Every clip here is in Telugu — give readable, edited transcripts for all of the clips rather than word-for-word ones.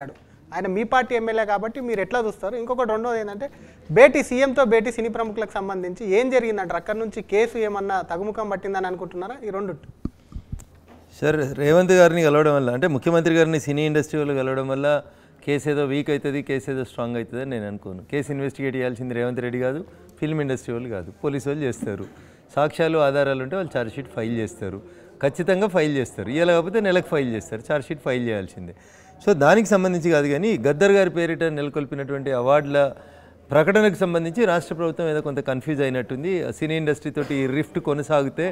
ఆయన మీ పార్టీ ఎమ్మెల్యే కాబట్టి మీరు ఎట్లా చూస్తారు? ఇంకొకటి రెండోది ఏంటంటే భేటీ సీఎంతో భేటీ సినీ ప్రముఖులకు సంబంధించి ఏం జరిగిందంటారు? అక్కడ నుంచి కేసు ఏమన్నా తగుముఖం పట్టిందని అనుకుంటున్నారా? ఈ రెండు సార్ రేవంత్ గారిని కలవడం వల్ల అంటే ముఖ్యమంత్రి గారిని సినీ ఇండస్ట్రీ వాళ్ళు కలవడం వల్ల కేసు ఏదో వీక్ అవుతుంది, కేసు ఏదో స్ట్రాంగ్ అవుతుంది అని నేను అనుకోను. కేసు ఇన్వెస్టిగేట్ చేయాల్సింది రేవంత్ రెడ్డి కాదు, ఫిల్మ్ ఇండస్ట్రీ వాళ్ళు కాదు, పోలీసు వాళ్ళు చేస్తారు. సాక్ష్యాలు ఆధారాలు ఉంటే వాళ్ళు ఛార్జ్షీట్ ఫైల్ చేస్తారు, ఖచ్చితంగా ఫైల్ చేస్తారు. ఇలా కాకపోతే నెలకు ఫైల్ చేస్తారు, ఛార్జ్షీట్ ఫైల్ చేయాల్సిందే. సో దానికి సంబంధించి కాదు, కానీ గద్దర్ గారి పేరిట నెలకొల్పినటువంటి అవార్డుల ప్రకటనకు సంబంధించి రాష్ట్ర ప్రభుత్వం ఏదో కొంత కన్ఫ్యూజ్ అయినట్టుంది. సినీ ఇండస్ట్రీ తోటి ఈ రిఫ్ట్ కొనసాగితే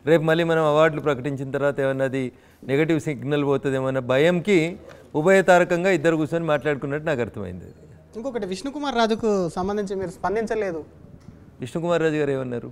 రేపు మళ్ళీ మనం అవార్డులు ప్రకటించిన తర్వాత ఏమన్నా అది నెగటివ్ సిగ్నల్ పోతుంది ఏమన్నా భయంకి ఉభయతారకంగా ఇద్దరు కూర్చొని మాట్లాడుకున్నట్టు నాకు అర్థమైంది. ఇంకొకటి విష్ణుకుమార్ రాజుకు సంబంధించి మీరు స్పందించలేదు. విష్ణుకుమార్ రాజు గారు ఏమన్నారు?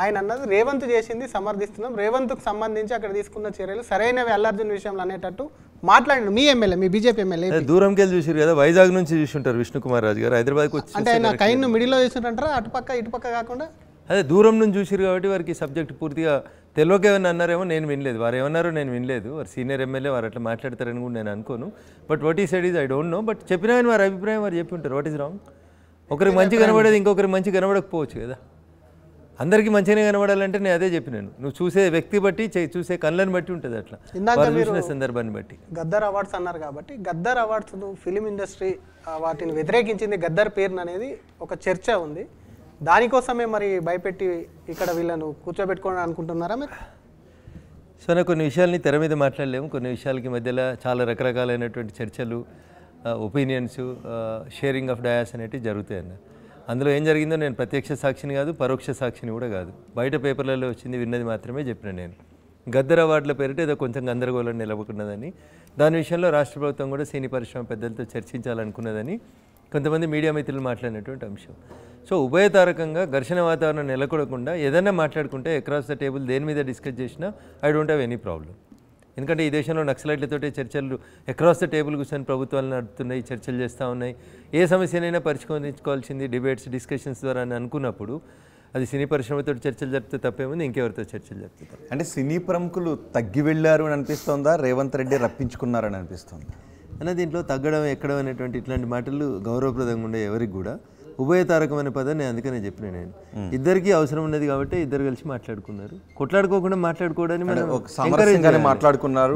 ఆయన అన్నది రేవంత్ చేసింది సమర్థిస్తున్నాం, రేవంత్కు సంబంధించి అక్కడ తీసుకున్న చర్యలు సరైనవి అల్లర్జున్ విషయంలో అనేటట్టు మాట్లాడండి. మీ ఎమ్మెల్యే, మీ బీజేపీ ఎమ్మెల్యే దూరంకి వెళ్ళి చూసారు కదా, వైజాగ్ నుంచి చూసుంటారు విష్ణుకుమార్ రాజు గారు. హైదరాబాద్కి వచ్చి అంటే ఆయన కైన్ను మిడిల్లో చూసినట్టారా, అటుపక్క ఇటుపక్క కాకుండా? అదే దూరం నుంచి చూసారు కాబట్టి వారికి సబ్జెక్ట్ పూర్తిగా తెలియక ఏమన్నా అన్నారేమో నేను వినలేదు. వారు ఏమన్నారో నేను వినలేదు. వారు సీనియర్ ఎమ్మెల్యే, వారు అట్లా మాట్లాడతారని కూడా నేను అనుకోను. బట్ వాట్ ఈ side is I don't know. But చెప్పినా కానీ వారి అభిప్రాయం వారు చెప్పి ఉంటారు. What is wrong? ఒకరికి మంచి కనబడేది ఇంకొకరికి మంచి కనబడకపోవచ్చు కదా. అందరికీ మంచిగానే కనబడాలంటే నేను అదే చెప్పినాను. నువ్వు చూసే వ్యక్తి బట్టి, చూసే కళ్ళని బట్టి ఉంటుంది. అట్లా చూసిన సందర్భాన్ని బట్టి. గద్దర్ అవార్డ్స్ అన్నారు కాబట్టి గద్దర్ అవార్డ్స్ ఫిలిం ఇండస్ట్రీ వాటిని వ్యతిరేకించింది, గద్దర్ పేరును అనేది ఒక చర్చ ఉంది. దానికోసమే మరి భయపెట్టి ఇక్కడ వీళ్ళను కూర్చోబెట్టుకోవాలని అనుకుంటున్నారా మీరు? సో నాకు కొన్ని విషయాల్ని తెర మీద మాట్లాడలేము. కొన్ని విషయాలకి మధ్యలో చాలా రకరకాలైనటువంటి చర్చలు, ఒపీనియన్స్, షేరింగ్ ఆఫ్ డయాస్ అనేటివి జరుగుతాయి అన్న. అందులో ఏం జరిగిందో నేను ప్రత్యక్ష సాక్షిని కాదు, పరోక్ష సాక్షిని కూడా కాదు. బయట పేపర్లలో వచ్చింది విన్నది మాత్రమే చెప్పిన నేను. గద్దర్ అవార్డుల పేరిట ఏదో కొంచెం గందరగోళం నిలబడుకున్నదని, దాని విషయంలో రాష్ట్ర ప్రభుత్వం కూడా సినీ పరిశ్రమ పెద్దలతో చర్చించాలనుకున్నదని కొంతమంది మీడియా మిత్రులు మాట్లాడినటువంటి అంశం. సో ఉభయతారకంగా ఘర్షణ వాతావరణం నెలకొడకుండా ఏదైనా మాట్లాడుకుంటే అక్రాస్ ద టేబుల్ దేని మీద డిస్కస్ చేసినా I don't have any problem. ఎందుకంటే ఈ దేశంలో నక్సలైట్లతోటే చర్చలు అక్రాస్ ద టేబుల్ కూర్చొని ప్రభుత్వాలు నడుపుతున్నాయి, చర్చలు చేస్తూ ఉన్నాయి. ఏ సమస్యనైనా పరిష్కరించుకోవాల్సింది డిబేట్స్, డిస్కషన్స్ ద్వారా అని అనుకున్నప్పుడు అది సినీ పరిశ్రమతో చర్చలు జరిపితే తప్పేముంది, ఇంకెవరితో చర్చలు జరుపుతారు? అంటే సినీ ప్రముఖులు తగ్గి వెళ్ళారు అని అనిపిస్తోందా, రేవంత్ రెడ్డి రప్పించుకున్నారని అనిపిస్తుంది అన్న? దీంట్లో తగ్గడం ఎక్కడం అనేటువంటి ఇట్లాంటి మాటలు గౌరవప్రదంగా ఉండే ఎవరికి కూడా. ఉభయతారకమైన పదం నేను అందుకనే చెప్పిన నేను. ఇద్దరికి అవసరం ఉన్నది కాబట్టి ఇద్దరు కలిసి మాట్లాడుకున్నారు. కొట్లాడుకోకుండా మాట్లాడుకోవడానికి మాట్లాడుకున్నారు.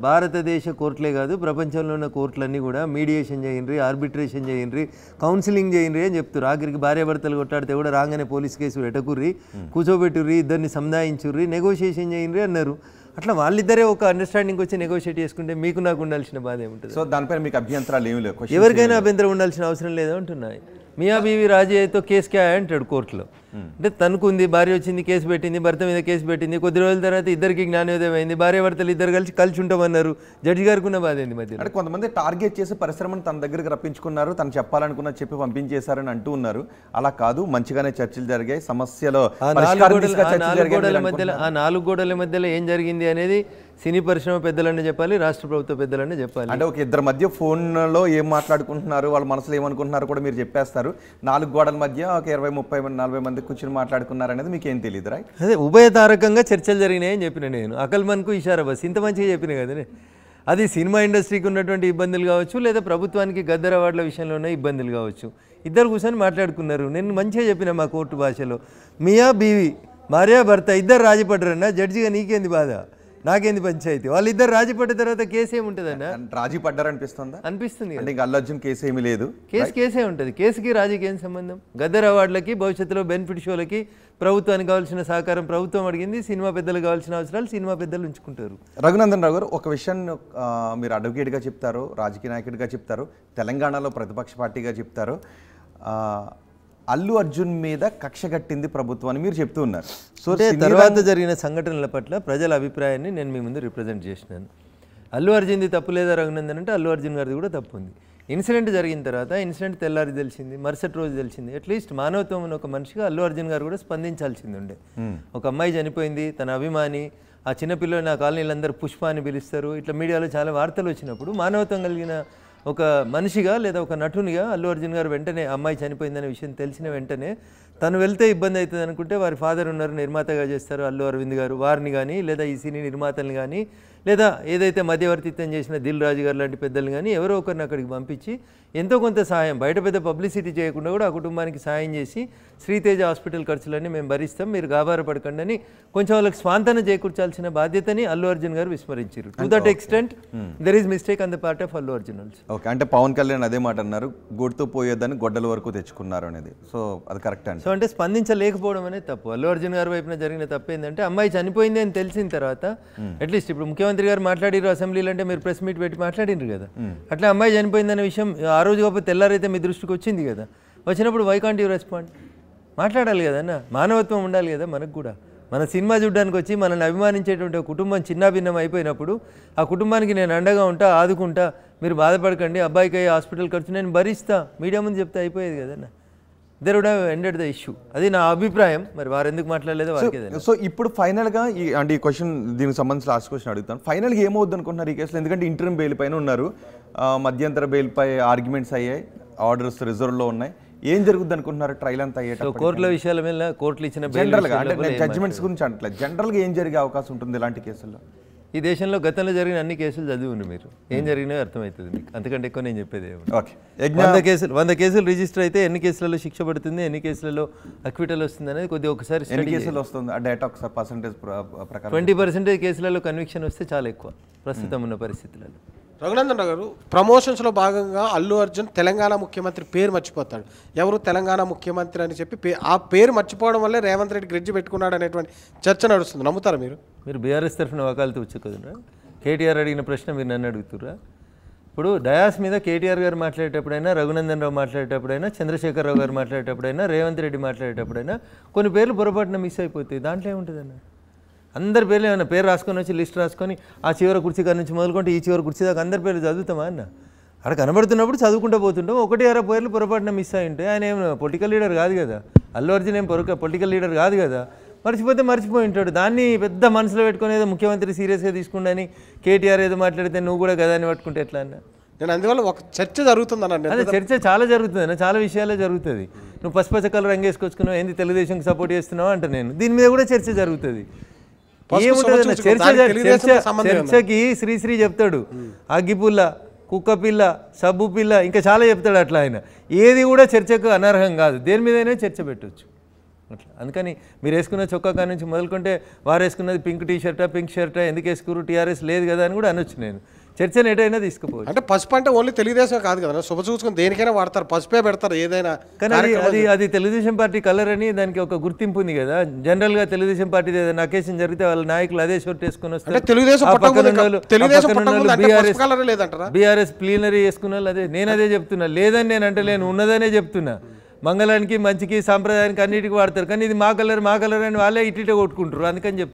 భారతదేశ కోర్టులే కాదు, ప్రపంచంలో ఉన్న కోర్టులన్నీ కూడా మీడియేషన్ చేయండి, ఆర్బిట్రేషన్ చేయండి, కౌన్సిలింగ్ చేయండి అని చెప్తారు. ఆఖరికి భార్యాభర్తలు కొట్లాడితే కూడా రాగానే పోలీస్ కేసు ఎటకుర్రి, కూర్చోబెట్టుర్రి, ఇద్దరిని సంధాయించుర్రి, నెగోషియేషన్ చేయండి అన్నారు. అట్లా వాళ్ళిద్దరే ఒక అండర్స్టాండింగ్ వచ్చి నెగోషియేట్ చేసుకుంటే మీకు నాకు ఉండాల్సిన బాధ ఏముంటుంది? సో దానిపైన మీకు అభ్యంతరాలు ఏమి లేవు? ఎవరికైనా అభ్యంతరం ఉండాల్సిన అవసరం లేదు అంటున్నాయి. మియా బీవీ రాజీ అయితే కేసు క్యా అంటాడు కోర్టులో. అంటే తనుకుంది, భార్య వచ్చింది, కేసు పెట్టింది, భర్త మీద కేసు పెట్టింది. కొద్ది రోజుల తర్వాత ఇద్దరికి జ్ఞానోదయం అయింది, భార్య భర్తలు ఇద్దరు కలిసి ఉంటామన్నారు. జడ్జి గారికి ఉన్న బాధ ఏంది మధ్య? అంటే కొంతమంది టార్గెట్ చేసి పరిశ్రమను తన దగ్గరికి రప్పించుకున్నారు, తను చెప్పాలనుకున్న చెప్పి పంపించేశారని అంటూ ఉన్నారు. అలా కాదు, మంచిగానే చర్చలు జరిగాయి. సమస్యలో ఆ 4 గోడల మధ్యలో ఏం జరిగింది అనేది సినీ పరిశ్రమ పెద్దలనే చెప్పాలి, రాష్ట్ర ప్రభుత్వ పెద్దలనే చెప్పాలి. అంటే ఒక ఇద్దరి మధ్య ఫోన్లో ఏం మాట్లాడుకుంటున్నారు, వాళ్ళ మనసులో ఏమనుకుంటున్నారు కూడా మీరు చెప్పేస్తారు. 4 గోడల మధ్య ఒక 20, 30, 40 మంది కూర్చొని మాట్లాడుకున్నారు అనేది మీకు ఏం తెలియదు, రైట్? అదే ఉభయతారకంగా చర్చలు జరిగినాయని చెప్పిన నేను. అకల్మన్కు ఇషారా బస్, ఇంత మంచిగా చెప్పిన కదనే. అది సినిమా ఇండస్ట్రీకి ఉన్నటువంటి ఇబ్బందులు కావచ్చు, లేదా ప్రభుత్వానికి గద్దర్ అవార్డుల విషయంలో ఉన్న ఇబ్బందులు కావచ్చు. ఇద్దరు కూర్చొని మాట్లాడుకున్నారు. నేను మంచిగా చెప్పిన మా కోర్టు భాషలో, మియా బీవీ భార్య భర్త ఇద్దరు రాజీ పడ్డారన్నా, జడ్జిగా నీకేంది బాధ, నాకేంది పంచాయతీ? వాళ్ళిద్దరు రాజీ పడ్డ తర్వాత కేసు ఏముంటుందన్న? రాజీ పడ్డారనిపిస్తుందా? అనిపిస్తుంది. అంటే ఇంకా అల్లర్జున్ కేసు ఏమీ లేదు, కేసే ఉంటుంది. కేసుకి రాజీకి ఏం సంబంధం? గద్దర్ అవార్డులకి, భవిష్యత్తులో బెనిఫిట్ షోలకి ప్రభుత్వానికి కావాల్సిన సహకారం ప్రభుత్వం అడిగింది, సినిమా పెద్దలకు కావాల్సిన అవసరాలు సినిమా పెద్దలు ఉంచుకుంటారు. రఘునందన్ రావు గారు, ఒక విషయాన్ని మీరు అడ్వకేట్గా చెప్తారు, రాజకీయ నాయకుడిగా చెప్తారు, తెలంగాణలో ప్రతిపక్ష పార్టీగా చెప్తారు. అల్లు అర్జున్ మీద కక్ష కట్టింది ప్రభుత్వం అని మీరు చెప్తూ ఉన్నారు. సో తర్వాత జరిగిన సంఘటనల పట్ల ప్రజల అభిప్రాయాన్ని నేను మీ ముందు రిప్రజెంట్ చేసినాను. అల్లు అర్జున్ది తప్పు లేదా రఘునందన్ అంటే అల్లు అర్జున్ గారిది కూడా తప్పు ఉంది. ఇన్సిడెంట్ జరిగిన తర్వాత ఇన్సిడెంట్ తెల్లారి తెలిసింది, మరుసటి రోజు తెలిసింది. అట్లీస్ట్ మానవత్వం ఉన్న ఒక మనిషిగా అల్లు అర్జున్ గారు కూడా స్పందించాల్సింది ఉండే. ఒక అమ్మాయి చనిపోయింది, తన అభిమాని, ఆ చిన్నపిల్లలు నా కాలనీలందరూ పుష్ప అని పిలుస్తారు, ఇట్లా మీడియాలో చాలా వార్తలు వచ్చినప్పుడు మానవత్వం కలిగిన ఒక మనిషిగా లేదా ఒక నటునిగా అల్లు అర్జున్ గారు వెంటనే అమ్మాయి చనిపోయిందనే విషయం తెలిసిన వెంటనే తను వెళ్తే ఇబ్బంది అవుతుంది అనుకుంటే వారి ఫాదర్ ఉన్నారు, నిర్మాతగా చేస్తారు అల్లు అరవింద్ గారు, వారిని కానీ లేదా ఈ సినీ నిర్మాతల్ని కానీ లేదా ఏదైతే మధ్యవర్తిత్వం చేసిన దిల్ రాజు గారు లాంటి పెద్దలు కానీ ఎవరో ఒకరిని అక్కడికి పంపించి ఎంతో కొంత సహాయం, బయట పెద్ద పబ్లిసిటీ చేయకుండా కూడా ఆ కుటుంబానికి సాయం చేసి శ్రీతేజ హాస్పిటల్ ఖర్చులన్నీ మేము భరిస్తాం, మీరు గాబార పడకండి అని కొంచెం వాళ్ళకి స్వాంతన చేకూర్చాల్సిన బాధ్యతని అల్లు అర్జున్ గారు విస్మరించారు. To that extent there is mistake on the part of Allu Arjun also. Okay, అంటే పవన్ కళ్యాణ్ అదే మాట అన్నారు, గొడ్డుతో పోయేదని గొడ్డల వరకు తెచ్చుకున్నారు అనేది. సో అది కరెక్ట్ అండి. సో అంటే స్పందించలేకపోవడం అనేది తప్పు. అల్లు అర్జున్ గారి వైపున జరిగిన తప్పు ఏంటంటే అమ్మాయి చనిపోయింది అని తెలిసిన తర్వాత అట్లీస్ట్ ఇప్పుడు ముఖ్యమంత్రి గారు మాట్లాడిరు అసెంబ్లీలో అంటే మీరు ప్రెస్ మీట్ పెట్టి మాట్లాడినారు కదా, అట్లా అమ్మాయి చనిపోయిందనే విషయం ఆ రోజు కాకపోతే తెల్లారైతే మీ దృష్టికి వచ్చింది కదా, వచ్చినప్పుడు వై కాంట్ యూ రెస్పాండ్? మాట్లాడాలి కదన్నా, మానవత్వం ఉండాలి కదా మనకు కూడా. మన సినిమా చూడడానికి వచ్చి మనల్ని అభిమానించేటువంటి ఒక కుటుంబం చిన్నాభిన్నం అయిపోయినప్పుడు ఆ కుటుంబానికి నేను అండగా ఉంటా, ఆదుకుంటా, మీరు బాధపడకండి, అబ్బాయికి అయ్యే హాస్పిటల్ ఖర్చు నేను భరిస్తా, మీడియా ముందు చెప్తే అయిపోయేది కదన్నా. There would have ended the issue. అది నా అభిప్రాయం. మరి వారు ఎందుకు మాట్లాడలేదో వారికి. సో ఇప్పుడు ఫైనల్గా అంటే ఈ క్వశ్చన్ దీనికి సంబంధించి లాస్ట్ క్వశ్చన్ అడుగుతాను, ఫైనల్గా ఏమవుద్ది అనుకుంటున్నారు ఈ కేసులో? ఎందుకంటే ఇంటర్మ్ బెయిల్ పైన ఉన్నారు, మధ్యంతర బెయిల్పై ఆర్గ్యుమెంట్స్ అయ్యాయి, ఆర్డర్స్ రిజర్వ్లో ఉన్నాయి, ఏం జరుగుద్ది అనుకుంటున్నారు ట్రయల్ అంతా అయ్యేటప్పుడు? కోర్టుల విషయాల మీద కోర్టులు ఇచ్చిన జనరల్గా అంటే జడ్జిమెంట్స్ గురించి అంటలేదు, జనరల్గా ఏం జరిగే అవకాశం ఉంటుంది ఇలాంటి కేసుల్లో? ఈ దేశంలో గతంలో జరిగిన అన్ని కేసులు చదివి మీరు ఏం జరిగినాయో అర్థమవుతుంది మీకు, అంతకంటే ఎక్కువ నేను చెప్పేది. ఓకే, 100 కేసులు రిజిస్టర్ అయితే ఎన్ని కేసులలో శిక్ష పడుతుంది, ఎన్ని కేసులలో అక్విటల్ వస్తుంది అనేది కొద్దిగా ఒకసారి ఎన్ని కేసులు వస్తుంది ఆ డేటా ఒకసారి పర్సెంటేజ్ ప్రకారం? 20% కేసులలో కన్విక్షన్ వస్తే చాలా ఎక్కువ ప్రస్తుతం ఉన్న పరిస్థితులలో. రఘునందన్ రావు గారు, ప్రమోషన్స్లో భాగంగా అల్లు అర్జున్ తెలంగాణ ముఖ్యమంత్రి పేరు మర్చిపోతాడు. ఎవరు తెలంగాణ ముఖ్యమంత్రి అని చెప్పి ఆ పేరు మర్చిపోవడం వల్లే రేవంత్ రెడ్డి గ్రిడ్జి పెట్టుకున్నాడు అనేటువంటి చర్చ నడుస్తుంది. నమ్ముతారా మీరు? మీరు బీఆర్ఎస్ తరఫున వకాలతో వచ్చుకోదురా? కేటీఆర్ అడిగిన ప్రశ్న మీరు నన్ను అడుగుతురా? ఇప్పుడు డయాస్ మీద కేటీఆర్ గారు మాట్లాడేటప్పుడైనా, రఘునందన్ రావు మాట్లాడేటప్పుడైనా, చంద్రశేఖరరావు గారు మాట్లాడేటప్పుడైనా, రేవంత్ రెడ్డి మాట్లాడేటప్పుడైనా కొన్ని పేర్లు పొరపాటున మిస్ అయిపోతాయి. దాంట్లో ఏముంటుందన్న? అందరి పేర్లు ఏమన్నా పేరు రాసుకొని వచ్చి లిస్ట్ రాసుకొని ఆ చివరి కుర్చీ కాడ నుంచి మొదలుకుంటే ఈ చివరి కుర్చీ దాకా అందరి పేర్లు చదువుతామా అన్న? అక్కడ కనబడుతున్నప్పుడు చదువుకుంటూ పోతుంటాం, 1-2 పేర్లు పొరపాటున మిస్ అయి ఉంటాయి. ఆయన ఏం పొలిటికల్ లీడర్ కాదు కదా, అల్లు అర్జున్ ఏం పొలిటికల్ లీడర్ కాదు కదా, మర్చిపోతే మర్చిపోయి ఉంటాడు. దాన్ని పెద్ద మనసులో పెట్టుకుని ఏదో ముఖ్యమంత్రి సీరియస్గా తీసుకుండని కేటీఆర్ ఏదో మాట్లాడితే నువ్వు కూడా కదా అని పట్టుకుంటే ఎట్లా అన్న? నేను అందువల్ల ఒక చర్చ జరుగుతుందన్న. అదే చర్చ చాలా జరుగుతుంది అన్న, చాలా విషయాలే జరుగుతుంది. నువ్వు పసుపచ్చ కలర్ రంగేసుకొచ్చుకున్నావు, ఏంది తెలుగుదేశంకి సపోర్ట్ చేస్తున్నావు అంటే నేను దీని మీద కూడా చర్చ జరుగుతుంది. ఏముంటుంది చర్చకి శ్రీశ్రీ చెప్తాడు, అగ్గిపుల్ల, కుక్కపిల్ల, సబ్బు పిల్ల, ఇంకా చాలా చెప్తాడు అట్లా. ఆయన ఏది కూడా చర్చకు అనర్హం కాదు, దేని మీదైనా చర్చ పెట్టవచ్చు అట్లా. అందుకని మీరు వేసుకున్న చొక్కా కాడ నుంచి మొదలుకుంటే వారు వేసుకున్నది పింక్ టీషర్టా, పింక్ షర్టా, ఎందుకు వేసుకురు, టీఆర్ఎస్ లేదు కదా అని కూడా అనొచ్చు. నేను చర్చను ఎటైనా తీసుకుపోవచ్చు. అంటే పసుపు అంటే ఓన్లీ తెలుగుదేశం కాదు కదా, శుభ చూసుకుని దేనికైనా వాడతారు, పసుపే పెడతారు ఏదైనా. కానీ అది తెలుగుదేశం పార్టీ కలర్ అని దానికి ఒక గుర్తింపు ఉంది కదా. జనరల్గా తెలుగుదేశం పార్టీ ఏదైనా అకేషన్ జరిగితే వాళ్ళ నాయకులు అదే షర్ట్ వేసుకుని వస్తారు. బీఆర్ఎస్ ప్లీనరీ వేసుకున్న వాళ్ళు అదే. నేను అదే చెప్తున్నా, లేదని నేను అంటలేను, ఉన్నదనే చెప్తున్నా. మంగళానికి, మంచికి, సాంప్రదాయానికి అన్నిటికీ వాడతారు, కానీ ఇది మా కలర్ అని వాళ్ళే ఇటు కొట్టుకుంటారు. అందుకని చెప్తున్నా.